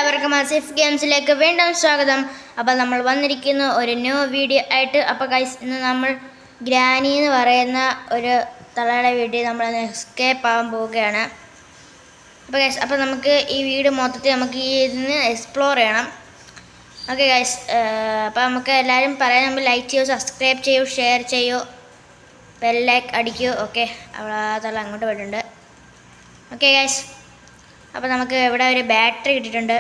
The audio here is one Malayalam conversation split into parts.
എല്ലാവർക്കും ആസിഫ് ഗെയിംസിലേക്ക് വീണ്ടും സ്വാഗതം. അപ്പോൾ നമ്മൾ വന്നിരിക്കുന്ന ഒരു ന്യൂ വീഡിയോ ആയിട്ട്. അപ്പോൾ ഗൈസ്, ഇന്ന് നമ്മൾ ഗ്രാനി എന്ന് പറയുന്ന ഒരു തളയുടെ വീഡിയോ നമ്മൾ എസ്കേപ്പ് ആകാൻ പോവുകയാണ്. അപ്പോൾ ഗൈസ്, അപ്പോൾ നമുക്ക് ഈ വീഡിയോ മൊത്തത്തിൽ നമുക്ക് ഈ ഇതിന് എക്സ്പ്ലോർ ചെയ്യണം. ഓക്കെ ഗൈസ്, അപ്പോൾ നമുക്ക് എല്ലാവരും പറയാൻ നമ്മൾ ലൈക്ക് ചെയ്യൂ, സബ്സ്ക്രൈബ് ചെയ്യൂ, ഷെയർ ചെയ്യൂ, ബെല്ലൈക്ക് അടിക്കൂ. ഓക്കെ, അവിടെ തള അങ്ങോട്ട് പോയിട്ടുണ്ട്. ഓക്കെ ഗൈസ്, അപ്പോൾ നമുക്ക് ഇവിടെ ഒരു ബാറ്ററി കിട്ടിയിട്ടുണ്ട്.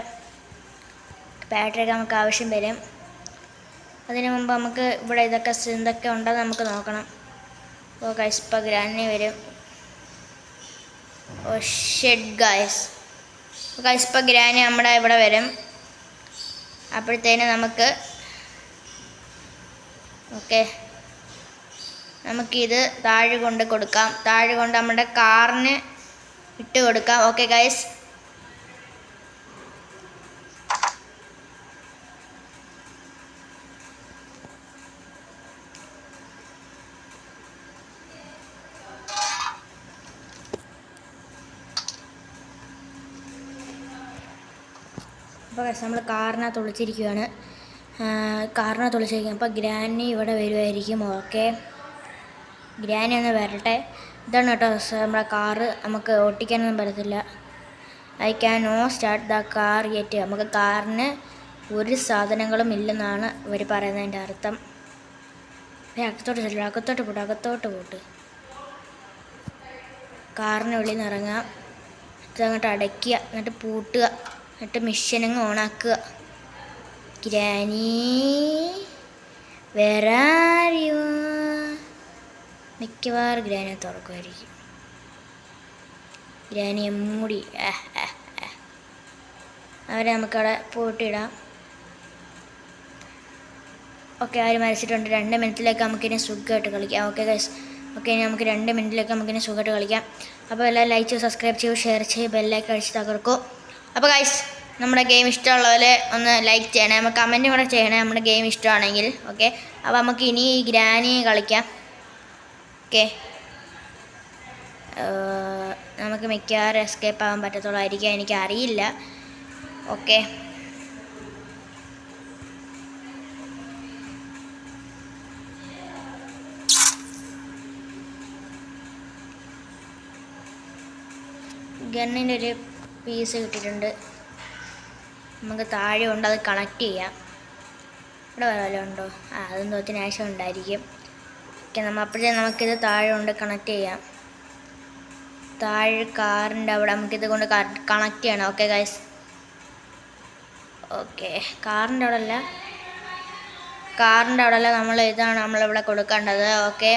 ബാറ്ററിയൊക്കെ നമുക്ക് ആവശ്യം വരും. അതിന് മുമ്പ് നമുക്ക് ഇവിടെ എന്തൊക്കെ ഉണ്ടെന്ന് നമുക്ക് നോക്കണം. ഓ ഗൈസ്, ഇപ്പോൾ ഗ്രാനി വരും. ഓ ഷെഡ് ഗൈസ്, ഇപ്പോൾ ഗ്രാനി നമ്മുടെ ഇവിടെ വരും. അപ്പോഴത്തേന് നമുക്ക് നമുക്കിത് താഴെ കൊണ്ട് കൊടുക്കാം. താഴെ കൊണ്ട് നമ്മുടെ കാറിന് ഇട്ട് കൊടുക്കാം. ഓക്കെ ഗൈസ്, അപ്പോൾ നമ്മൾ കാറിനകത്ത് ഒളിച്ചിരിക്കുകയാണ്. അപ്പോൾ ഗ്രാനി ഇവിടെ വരുമായിരിക്കും. ഓക്കെ, ഗ്രാനി ഒന്ന് വരട്ടെ. ഇതാണ് കേട്ടോ നമ്മുടെ കാറ്. നമുക്ക് ഓട്ടിക്കാനൊന്നും പറ്റത്തില്ല. I can no start the car yet. നമുക്ക് കാറിന് ഒരു സാധനങ്ങളും ഇല്ലെന്നാണ് ഇവർ പറയുന്നതിൻ്റെ അർത്ഥം. അകത്തോട്ട് പോട്ട് കാറിന് ഉള്ളിൽ നിന്ന് ഇറങ്ങാം. അങ്ങോട്ട് അടയ്ക്കുക, എന്നിട്ട് പൂട്ടുക, എന്നിട്ട് മെഷീനങ്ങ് ഓണാക്കുക. ഗ്രാനി വേറെ മിക്കവാറും ഗ്രാനിയെ തുറക്കുമായിരിക്കും. ഗ്രാനിയെ മൂടി അവരെ നമുക്കവിടെ പൂട്ടിയിടാം. ഓക്കെ, അവർ മരിച്ചിട്ടുണ്ട്. 2 മിനിറ്റിലേക്ക് നമുക്കിനി സുഖമായിട്ട് കളിക്കാം. ഓക്കെ ഗൈസ്, ഇനി നമുക്ക് 2 മിനിറ്റിലേക്ക് നമുക്കിനി സുഖമായിട്ട് കളിക്കാം. അപ്പോൾ എല്ലാം ലൈക്ക് ചെയ്യൂ, സബ്സ്ക്രൈബ് ചെയ്യൂ, ഷെയർ ചെയ്യൂ, ബെല്ലൈക്കൺ അടിച്ച് തകർക്കൂ. അപ്പോൾ ഗൈസ്, നമ്മുടെ ഗെയിം ഇഷ്ടമുള്ളവർ ഒന്ന് ലൈക്ക് ചെയ്യണേ, നമുക്ക് കമൻറ്റും കൂടെ ചെയ്യണേ നമ്മുടെ ഗെയിം ഇഷ്ടമാണെങ്കിൽ. ഓക്കെ, അപ്പോൾ നമുക്ക് ഇനി ഈ ഗ്രാനി കളിക്കാം. ഓക്കെ, നമുക്ക് മിക്കവാറും എസ്കേപ്പ് ആകാൻ പറ്റത്തുള്ളായിരിക്കും, എനിക്കറിയില്ല. ഓക്കെ, ഗണ്ണിൻ്റെ ഒരു പീസ് കിട്ടിയിട്ടുണ്ട്. നമുക്ക് താഴെ ഉണ്ട്, അത് കണക്ട് ചെയ്യാം. ഇവിടെ വല്ലതും ഉണ്ടോ? അതൊന്നും ഒത്തിനാവശ്യം ഉണ്ടായിരിക്കും. ഓക്കെ, നമുക്കിത് താഴെ കൊണ്ട് കണക്ട് ചെയ്യാം. താഴെ കാറിൻ്റെ അവിടെ നമുക്കിത് കൊണ്ട് കണക്ട് ചെയ്യണം. ഓക്കെ ഗൈസ്, ഓക്കെ, കാറിൻ്റെ അവിടെ അല്ല, ഇതാണ് നമ്മളിവിടെ കൊടുക്കേണ്ടത്. ഓക്കെ,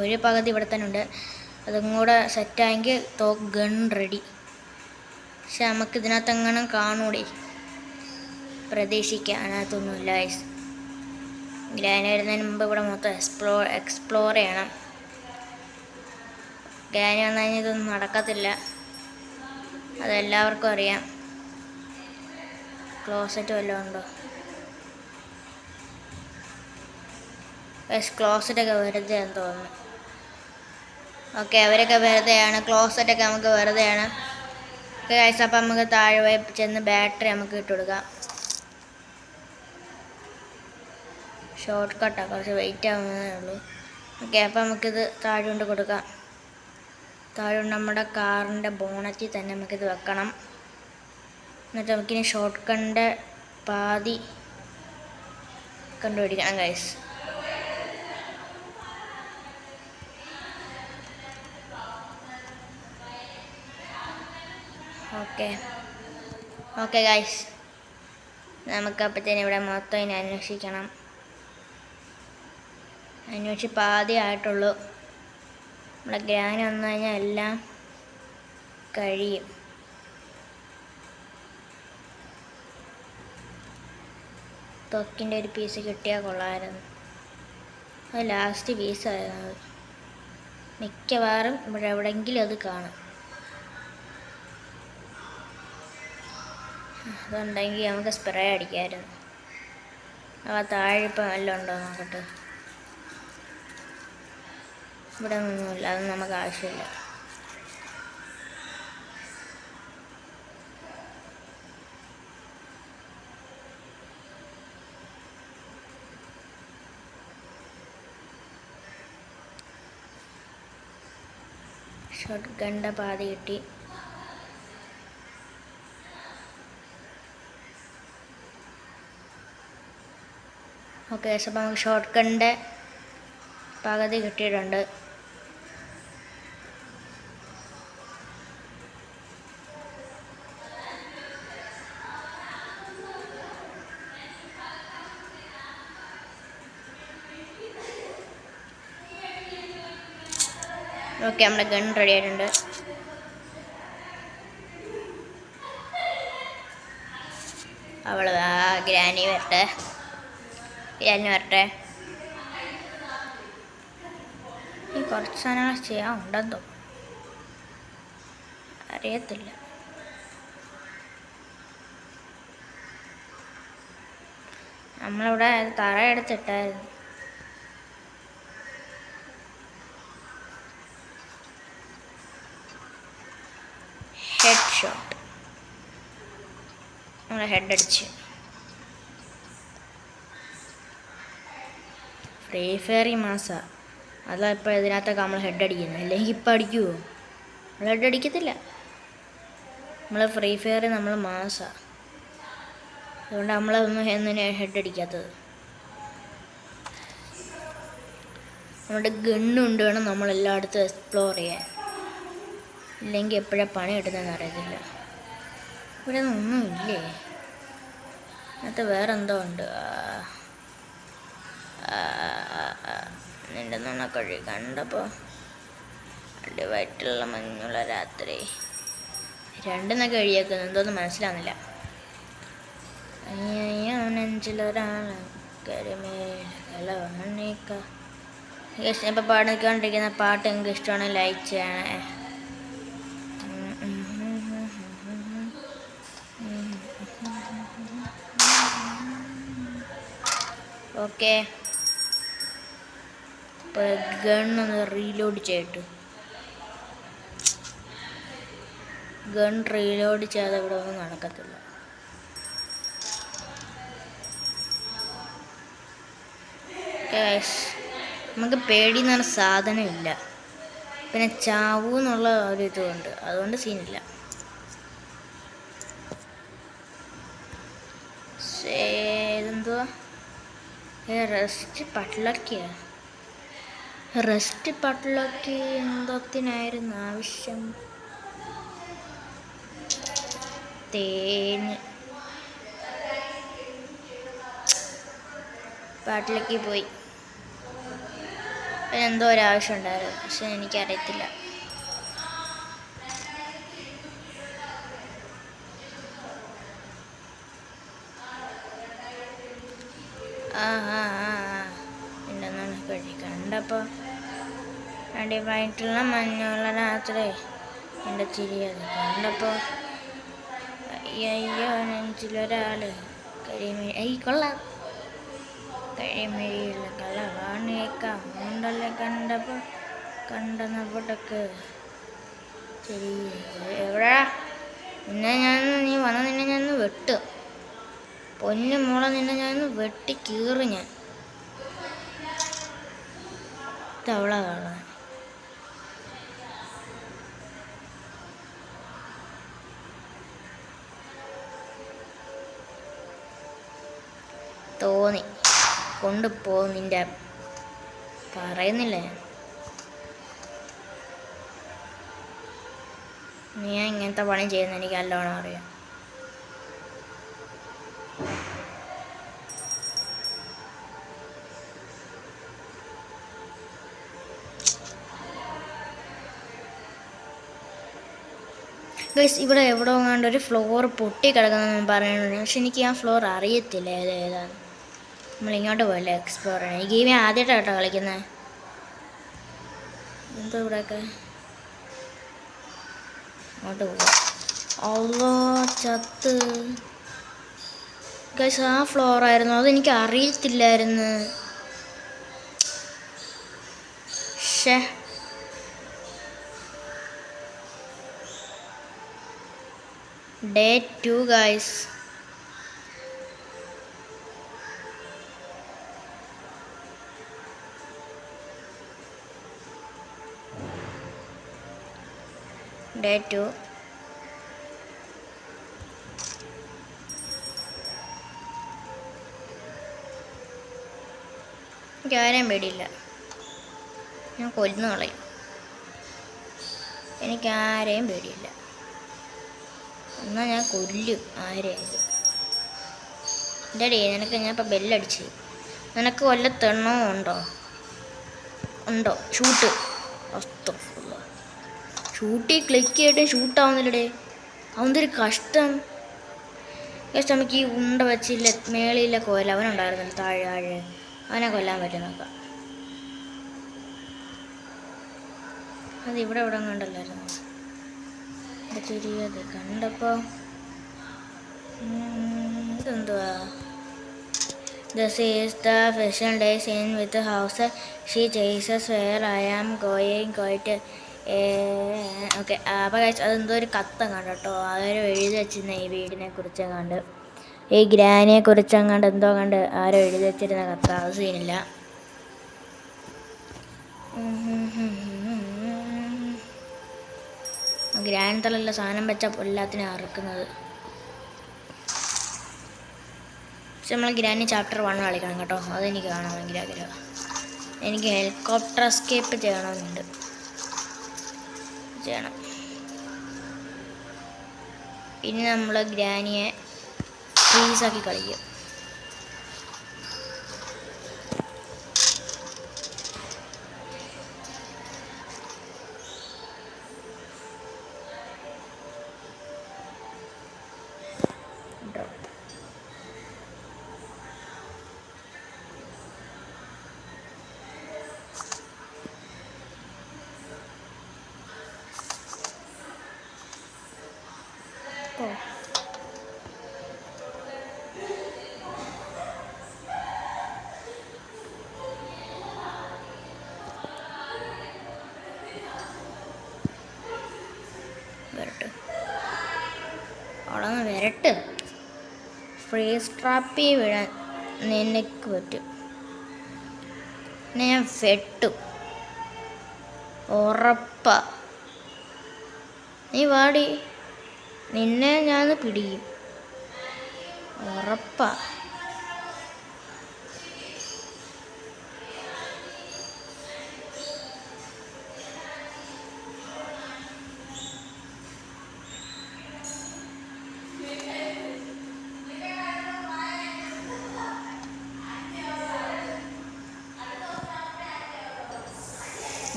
ഒരു പകുതി ഇവിടെ തന്നെ ഉണ്ട്. അതും കൂടെ സെറ്റായെങ്കിൽ ഗൺ റെഡി. പക്ഷെ നമുക്ക് ഇതിനകത്ത് എങ്ങനെ കാണൂടെ? പ്രതീക്ഷിക്കാം, അതിനകത്തൊന്നുമില്ല ഗൈസ്. ഗ്രാനി വരുന്നതിന് മുമ്പ് ഇവിടെ മൊത്തം എക്സ്പ്ലോർ ചെയ്യണം. ഗ്രാനി വന്നു കഴിഞ്ഞാൽ ഇതൊന്നും നടക്കത്തില്ല, അതെല്ലാവർക്കും അറിയാം. ക്ലോസറ്റ് വല്ലതും ഉണ്ടോ? ക്ലോസറ്റൊക്കെ വെറുതെ എന്ന് തോന്നുന്നു. ഓക്കെ, അവരൊക്കെ വെറുതെയാണ്. ക്ലോസറ്റൊക്കെ നമുക്ക് വെറുതെയാണ്. ഓക്കെ ഗൈസ്, അപ്പം നമുക്ക് താഴെ പോയി ചെന്ന് ബാറ്ററി നമുക്ക് ഇട്ട് കൊടുക്കാം. ഷോർട്ട് കട്ടാണ്, കുറച്ച് വെയിറ്റ് ആവുന്നതേ ഉള്ളൂ. ഓക്കെ, അപ്പം നമുക്കിത് താഴെ കൊണ്ട് കൊടുക്കാം. താഴെ നമ്മുടെ കാറിൻ്റെ ബോണറ്റിൽ തന്നെ നമുക്കിത് വെക്കണം. എന്നിട്ട് നമുക്കിനി ഷോർട്ട് കട്ടിൻ്റെ പാതി കണ്ടുപിടിക്കണം ഗൈസ്. ഓക്കെ ഗൈസ്, നമുക്കപ്പോഴത്തേനും ഇവിടെ മൊത്തം ഇനി അന്വേഷിക്കണം. അന്വേഷിച്ച് പാതി ആയിട്ടുള്ളൂ. നമ്മുടെ ഗ്രാനി വന്നു കഴിഞ്ഞാൽ എല്ലാം കഴിയും. തൊക്കിൻ്റെ ഒരു പീസ് കിട്ടിയാൽ കൊള്ളാമായിരുന്നു. അത് ലാസ്റ്റ് പീസായിരുന്നു. മിക്കവാറും ഇവിടെ എവിടെയെങ്കിലും അത് കാണും. അതുണ്ടെങ്കിൽ നമുക്ക് സ്പ്രേ അടിക്കാമായിരുന്നു. അപ്പോൾ താഴെ ഇപ്പം വല്ലതും ഉണ്ടോ നോക്കട്ടെ. ഇവിടെ ഒന്നുമില്ല, അതൊന്നും നമുക്ക് ആവശ്യമില്ല. ഷോർട്ട് ഗണ്ണിൻ്റെ പാതി കിട്ടി. ഓക്കെ, അപ്പോൾ നമുക്ക് ഷോർട്ട് ഗണ്ണിൻ്റെ പകുതി കിട്ടിയിട്ടുണ്ട്. ഓക്കെ, നമ്മുടെ ഗൺ റെഡി ആയിട്ടുണ്ട്. ഗ്രാനി വരട്ടെ. ഈ കുറച്ച് സാധനങ്ങൾ ചെയ്യാൻ ഉണ്ടെന്ന് തോന്നുന്നു, അറിയത്തില്ല. നമ്മളിവിടെ തറ എടുത്തിട്ടായിരുന്നു. ഹെഡ് ഷോട്ട്, നമ്മളെ ഹെഡ് അടിച്ച്. ഫ്രീ ഫയർ മാസാ, അതാ ഇപ്പോൾ ഇതിനകത്തൊക്കെ നമ്മൾ ഹെഡ് അടിക്കുന്നത്. അല്ലെങ്കിൽ ഇപ്പം അടിക്കുമോ? നമ്മൾ ഹെഡ് അടിക്കത്തില്ല. നമ്മൾ ഫ്രീ ഫയർ നമ്മൾ മാസാ, അതുകൊണ്ട് നമ്മളൊന്നും എന്തിനാണ് ഹെഡ് അടിക്കാത്തത്. നമ്മുടെ ഗണ്ണുണ്ട് വേണം നമ്മളെല്ലായിടത്തും എക്സ്പ്ലോർ ചെയ്യാൻ, ഇല്ലെങ്കിൽ എപ്പോഴാണ് പണി കിട്ടുന്നതെന്ന് അറിയത്തില്ല. ഇവിടെ ഒന്നുമില്ലേ? അതിനകത്ത് വേറെ എന്തോ ഉണ്ട്. നിൻ്റെ നുണക്കഴി കണ്ടപ്പോൾ അടിവയറ്റുള്ള മഞ്ഞുള്ള രാത്രി രണ്ടെന്നൊക്കെ എഴുതിയേക്കുന്നു, എന്തോന്നും മനസ്സിലാവുന്നില്ല. അയ്യോ നെഞ്ചിലൊരാള് കരിമേലവണ്ണേക്ക. ഇപ്പോൾ പാടിക്കൊണ്ടിരിക്കുന്ന പാട്ട് എനിക്ക് ഇഷ്ടമാണ്, ലൈക്ക് ചെയ്യണേ. ഓക്കെ, ഇപ്പോൾ ഗണ്ണൊന്ന് റീലോഡ് ചെയ്തിട്ട്, ഗൺ റീലോഡ് ചെയ്യാതെ ഇവിടെ ഒന്നും നടക്കത്തില്ല. നമുക്ക് പേടിയെന്ന് പറഞ്ഞ സാധനമില്ല, പിന്നെ ചാവൂ എന്നുള്ള ഒരു ഇതുണ്ട്, അതുകൊണ്ട് സീനില്ല. ഇതെന്തുവാ? റെസ്റ്റ് പട്ടിലൊക്കെ എന്തോത്തിനായിരുന്നു ആവശ്യം? തേഞ്ഞ് പാട്ടിലേക്ക് പോയി. എന്തോ ഒരാവശ്യം ഉണ്ടായിരുന്നു, പക്ഷെ എനിക്കറിയത്തില്ല. ഇല്ലെന്നാണ് കഴി കണ്ടപ്പോൾ അടിവായിട്ടുള്ള മഞ്ഞുള്ള രാത്രി എൻ്റെ ചിരിയത് കണ്ടപ്പോൾ അയ്യോ നെഞ്ചിലൊരാൾ കൊള്ളാം. കഴിമഴിയുള്ള കളവാണേക്കാം ഉണ്ടല്ലേ കണ്ടപ്പോൾ കണ്ടെന്നപ്പോട്ടൊക്കെ ശരി. എവിടാ നിന്നെ നീ വന്ന നിന്നെ ഞാനൊന്ന് വെട്ടും. പൊന്നു മോളെ, നിന്നെ ഞാനൊന്ന് വെട്ടി കീറി. ഞാൻ തവള കാണാൻ തോന്നി കൊണ്ടുപോ. നിന്റെ പറയുന്നില്ല ഞാൻ. നീ ഇങ്ങനത്തെ പണി ചെയ്യുന്ന എനിക്ക് നല്ലോണം അറിയാം. ഇവിടെ എവിടെ എങ്ങാണ്ട് ഒരു ഫ്ലോർ പൊട്ടി കിടക്കുന്നതെന്ന് പറയുന്നുണ്ട്, പക്ഷെ എനിക്ക് ആ ഫ്ലോർ അറിയത്തില്ല ഏതാണ്. നമ്മളിങ്ങോട്ട് പോയല്ലേ എക്സ്പ്ലോർ ചെയ്യണം. ഈ ഗെയിം ആദ്യമായിട്ടാണ് കളിക്കുന്നത്. എന്താ ഇവിടെയൊക്കെ? അങ്ങോട്ട് പോവാം. അല്ലോ ചത്ത്. ഗൈസ്, ആ ഫ്ലോറായിരുന്നു, അതെനിക്ക് അറിയത്തില്ലായിരുന്നു. ഷേ, Day 2 guys. ഡേ 2. എനിക്ക് ആരെയും പേടിയില്ല, ഞാൻ കൊല്ലുന്നു കളയും. എനിക്ക് ആരെയും പേടിയില്ല, എന്നാൽ ഞാൻ കൊല്ലും ആരെയായാലും. ഡാഡി നിനക്ക് ഞാൻ ഇപ്പം ബെല്ലടിച്ച്, നിനക്ക് വല്ല തെണ്ണവും ഉണ്ടോ? ഷൂട്ട് ഷൂട്ടി ക്ലിക്ക് ചെയ്തിട്ട് ഷൂട്ടാവുന്നില്ലടേ, അതൊരു കഷ്ടം. ജസ്റ്റ് നമുക്ക് ഈ ഉണ്ട വെച്ചില്ല മേളിയില്ല കോല അവനുണ്ടായിരുന്നല്ലോ താഴെ അവനെ കൊല്ലാൻ പറ്റും നോക്കാം. അതിവിടെ കണ്ടല്ലായിരുന്നു, തിരിയത് കണ്ടപ്പോൾ ഇതെന്തുവാ? This is the fashion day scene with the house. She chases where I am going quite. Okay, അപ്പോൾ അതെന്തോ ഒരു കത്ത് കണ്ടു കേട്ടോ, അതൊരു എഴുതി വെച്ചിരുന്ന ഈ വീടിനെ കുറിച്ച് കണ്ട്, ഈ ഗ്രാനിയെ കുറിച്ച് അങ്ങാണ്ട് എന്തോ കണ്ട് ആരോ എഴുതി വെച്ചിരുന്ന കത്ത്. അത് സീനില്ല. ഗ്രാൻഡ് തലല്ല സാധനം വെച്ചാൽ എല്ലാത്തിനും അറുക്കുന്നത്. പക്ഷെ നമ്മൾ ഗ്രാനി ചാപ്റ്റർ 1 കളിക്കണം കേട്ടോ, അതെനിക്ക് കാണാൻ ഭയങ്കര ആഗ്രഹം. എനിക്ക് ഹെലികോപ്റ്റർ എസ്കേപ്പ് ചെയ്യണം. പിന്നെ നമ്മൾ ഗ്രാനിയെ ഫ്രീസാക്കി കളിക്കും. വരട്ട് ഫ്രീസ് ട്രാപ്പിൽ വിടാൻ നിനക്ക് പറ്റും. ഞാൻ വെട്ടും, ഉറപ്പാ. നീ വാടി, നിന്നെ ഞാൻ പിടിക്കും, ഉറപ്പാ.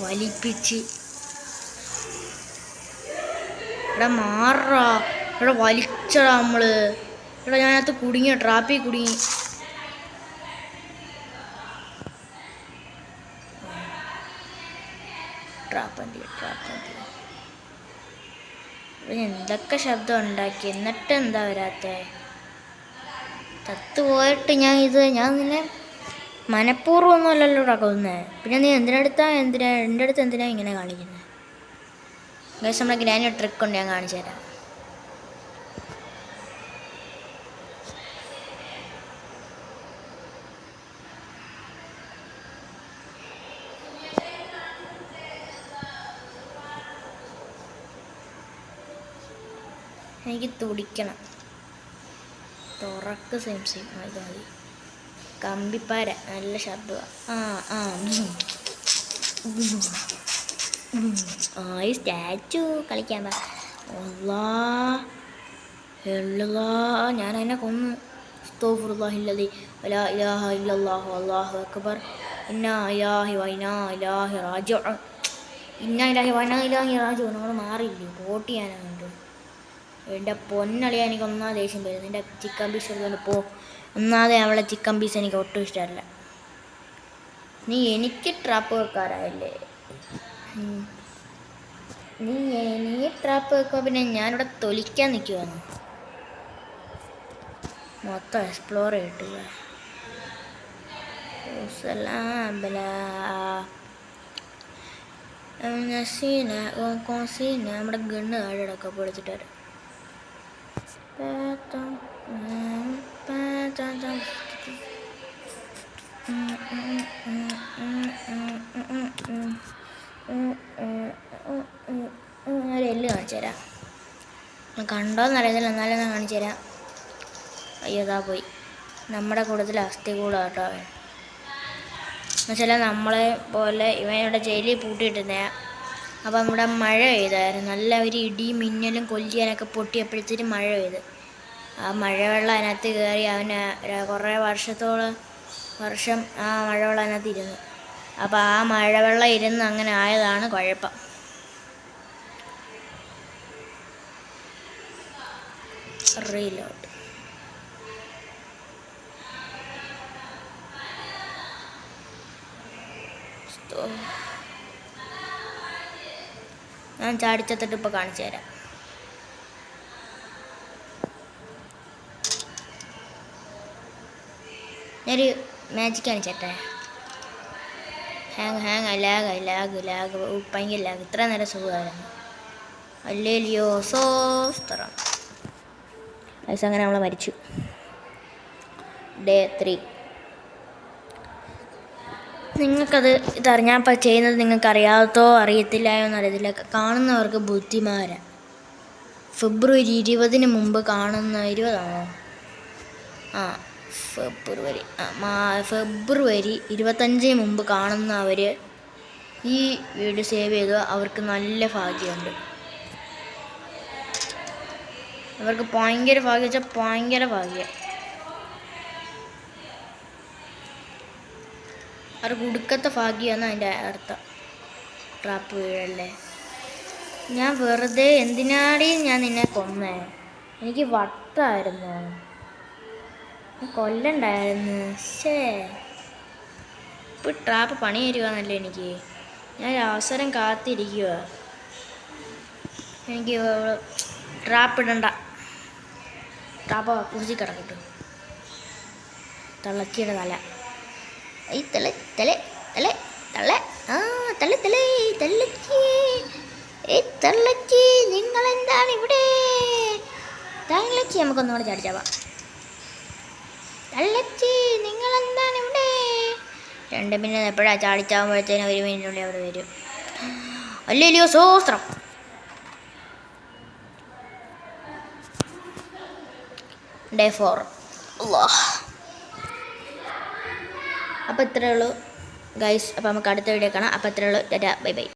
വലിപ്പിച്ച് ഇവിടെ മാറാ, ഇവിടെ വലിച്ചടാ നമ്മള്. ഇവിടെ ഞാനകത്ത് കുടുങ്ങിയ, ട്രാപ്പിൽ കുടുങ്ങി. ട്രാപ്പന്തി എന്തൊക്കെ ശബ്ദം ഉണ്ടാക്കി, എന്നിട്ട് എന്താ വരാത്തെ? പോയിട്ട് ഞാൻ നിന്നെ മനഃപൂർവ്വം ഒന്നും അല്ലല്ലോ ഇവിടെ കൊന്നത്. പിന്നെ നീ എൻ്റെ അടുത്ത് എന്തിനാ ഇങ്ങനെ കാണിക്കുന്നത്? ഗൈസ്, നമ്മുടെ ഗ്രാനി ട്രിക്ക് ഉണ്ട്, ഞാൻ കാണിച്ചു തരാം. എനിക്ക് തുടിക്കണം, തുറക്ക് സെയിം അത് മതി. കമ്പിപ്പാര നല്ല ശബ്ദമാണ്. ഈ സ്റ്റാച്ചു കളിക്കാൻ ഞാൻ അതിനെ കൊന്നു. അസ്തഗ്ഫിറുല്ലാഹില്ലദീ വലാ ഇലാഹ ഇല്ലല്ലാഹു അല്ലാഹു അക്ബർ ഇന്നാ ഇലാഹി വഇന്നാ ഇലൈഹി റാജിഊൻ. നമ്മൾ മാറിയില്ലേ, വോട്ട് ചെയ്യാനുണ്ട്. എൻ്റെ പൊന്നളിയാ, എനിക്ക് ഒന്നാമത് ദേഷ്യം വരും. എൻ്റെ ചിക്കൻ പീസ് എടുത്തുകൊണ്ട് പോ. ഒന്നാമത് അവളെ ചിക്കൻ പീസ് എനിക്ക് ഒട്ടും ഇഷ്ടമല്ല. നീ എനിക്ക് ട്രാപ്പ് വെക്കാറായല്ലേ? നീ ട്രാപ്പ് വെക്കുക, പിന്നെ ഞാനിവിടെ തൊലിക്കാൻ നിൽക്കുവാണ്. മൊത്തം എക്സ്പ്ലോർ ചെയ്തിട്ടില്ല. നമ്മുടെ ഗണ്ണ് താഴെ ഇടയ്ക്ക് പൊളിച്ചിട്ട് വരാം. ഒരു എല്ല് കാണിച്ചു കണ്ടോന്നറിയത്തില്ല, എന്നാലും ഞാൻ കാണിച്ചു തരാം. അയ്യോ ഇതാ പോയി. നമ്മുടെ കൂട്ടത്തിൽ അസ്ഥി കൂടാട്ടോ അവൻ. എന്നുവെച്ചാൽ നമ്മളെ പോലെ ഇവൻ ഇവിടെ ജയിലിൽ പൂട്ടിയിട്ടിരുന്നേ. അപ്പം ഇവിടെ മഴ പെയ്തായിരുന്നു, നല്ല ഒരു ഇടിയും മിന്നലും കൊല്ലിയാനൊക്കെ പൊട്ടിയപ്പോഴത്തേനും മഴ പെയ്ത്. ആ മഴവെള്ളം അതിനകത്ത് കയറി അവന് കുറേ വർഷം ആ മഴവെള്ളം അതിനകത്ത് ഇരുന്നു. അപ്പോൾ ആ മഴവെള്ളം ഇരുന്ന് അങ്ങനെ ആയതാണ് കുഴപ്പം. റീലോട്ട് ഞാൻ ചാടിച്ചത്തിട്ട് ഇപ്പോൾ കാണിച്ചു തരാം. ഞാനൊരു മാജിക് കാണിച്ചേട്ടെ. ലാഗ് ഭയങ്കര ലാഗ്. ഇത്ര നേരം സുഖമായിരുന്നു. അല്ലേലിയോ സോസ്തറം. അങ്ങനെ നമ്മൾ മരിച്ചു. ഡേ 3. നിങ്ങൾക്കത് ഞാൻ ഇപ്പം ചെയ്യുന്നത് നിങ്ങൾക്ക് അറിയത്തില്ലായോ എന്നറിയത്തില്ല. കാണുന്നവർക്ക് ബുദ്ധിമാരാ. ഫെബ്രുവരി 20 മുമ്പ് കാണുന്ന 20ആണോ? ഫെബ്രുവരി 25 മുമ്പ് കാണുന്നവർ ഈ വീഡിയോ സേവ് ചെയ്തു. അവർക്ക് നല്ല ഭാഗ്യമുണ്ട്. അവർക്ക് ഭയങ്കര ഭാഗ്യം വെച്ചാൽ ഭയങ്കര ഭാഗ്യം. അവർക്ക് ഉടുക്കത്തെ ഭാഗ്യമാണ് അതിൻ്റെ അർത്ഥം. ട്രാപ്പ് വീഴല്ലേ. ഞാൻ വെറുതെ എന്തിനാടി ഞാൻ നിന്നെ കൊന്നേ? എനിക്ക് വട്ടായിരുന്നു, കൊല്ലണ്ടായിരുന്നു. ഇപ്പോൾ ട്രാപ്പ് പണി തരുവാന്നല്ലേ എനിക്ക്. ഞാൻ അവസരം കാത്തിരിക്കുക. എനിക്ക് ട്രാപ്പ് ഇടണ്ട. ട്രാപ്പ് കുറിച്ച് കിടക്കട്ടു. തള്ളച്ചിയുടെ തല. ഈ തള്ളച്ചി നിങ്ങൾ എന്താണ് ഇവിടെ? തള്ളച്ചി നമുക്കൊന്നുകൂടെ ചാടിച്ചാവാം. തള്ളച്ചി നിങ്ങൾ എന്താണ് ഇവിടെ? 2 മിനിറ്റ് എപ്പോഴാണ് ചാടിച്ചാകുമ്പോഴത്തേനും 1 മിനിറ്റിനുള്ളിൽ അവർ വരും. അല്ലയോ സോസ്ത്രം. ഡേ 4. അപ്പോൾ ഇത്രയേ ഉള്ളൂ ഗൈസ്. അപ്പോൾ നമുക്ക് അടുത്ത വീഡിയോ കാണാം. അപ്പോൾ ഇത്രയേ ഉള്ളൂ. Tata bye bye.